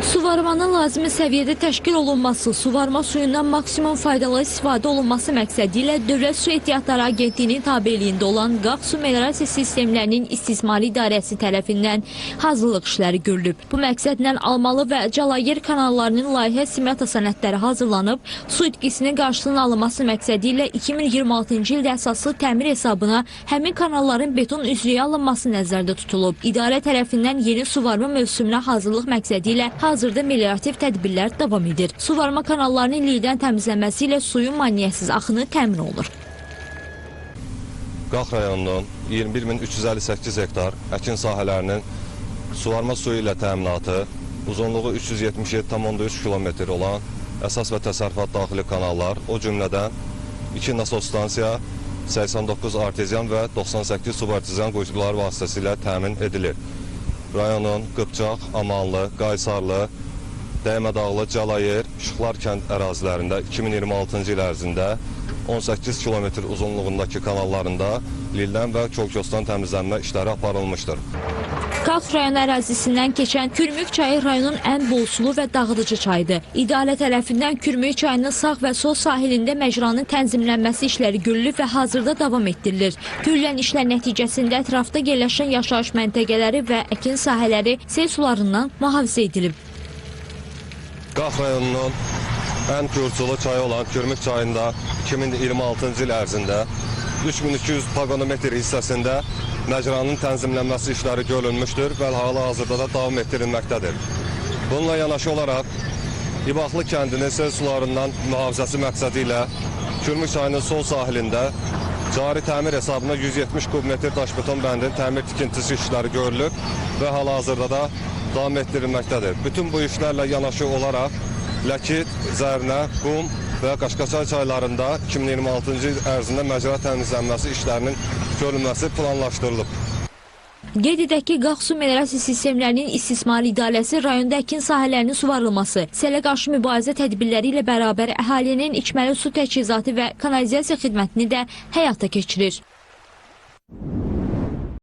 Suvarmanın lazımi səviyyədə təşkil olunması, suvarma suyundan maksimum faydalı istifadə olunması məqsədi ilə Dövlət Su Ehtiyatları Agentliyinin tabeliyində olan Qax Su Meliorasiya Sistemlərinin İstismarı İdarəsi tərəfindən hazırlıq işləri görülüb. Bu məqsədlə Almalı və Calayer kanallarının layihə simyata sənədləri hazırlanıb, su itkisinin qarşılığının alınması məqsədi ilə 2026-cı ildə əsaslı təmir hesabına həmin kanalların beton üzrəyə alınması nəzərdə tutulub. İdarə tərəfindən yeni suvarma mövsümünə hazırlıq məqsədi ilə hazırda meliorativ tədbirlər davam edir. Suvarma kanallarının illikdən təmizlənməsi ilə suyun maneəsiz axını təmin olunur. Qax rayonunun 21.358 hektar əkin sahələrinin suvarma suyu ilə təminatı, uzunluğu 377,3 km olan əsas və təsərrüfat daxili kanallar, o cümlədən 2 nasos stansiya, 89 arteziyan və 98 subarteziyan quyucuları vasitəsilə təmin edilir. Rayonun Qıpçaq, Amanlı, Qaysarlı, Dəymədağlı, Calayer, Şıxlar kənd ərazilərində 2026-cı il ərzində 18 km uzunluğundakı kanallarında lildən və kolkosdan təmizlənmə işləri aparılmışdır. Qax rayon ərazisindən keçən Kürmük çayı rayonun ən bol sulu və dağıdıcı çayıdır. İdarə tərəfindən Kürmük çayının sağ və sol sahilində məcranın tənzimlənməsi işləri görülüb və hazırda davam etdirilir. Görülən işlər nəticəsində ətrafda yerləşən yaşayış məntəqələri və əkin sahələri sel sularından mühafizə edilib. Qax rayonunun ən kürsulu çayı olan Kürmük çayında 2026-cı il ərzində 3200 pagonometr hissəsində məcranın tənzimlənməsi işləri görülmüşdür və hal-hazırda da davam etdirilməkdədir. Bununla yanaşı olaraq İbaxlı kəndinin sel sularından mühafizəsi məqsədi ilə Kürmük çayının sol sahilində cari təmir hesabına 170 kubmetr daşbeton bəndin təmir tikintisi işləri görülüb və hal-hazırda da davam etdirilməkdədir. Bütün bu işlərlə yanaşı olaraq Ləkit, Zərnə, Qum və Qaşqaçay çaylarında 2026-cı il ərzində məcra təmizlənməsi işlərinin görülməsi planlaşdırılıb. Qeyd edək ki, Qax Su Meliorasiya Sistemlərinin İstismarı İdarəsi rayonda əkin sahələrinin suvarılması, selə qarşı mübarizə tədbirləri ilə bərabər əhalinin içməli su təchizatı və kanalizasiya xidmətini də həyata keçirir.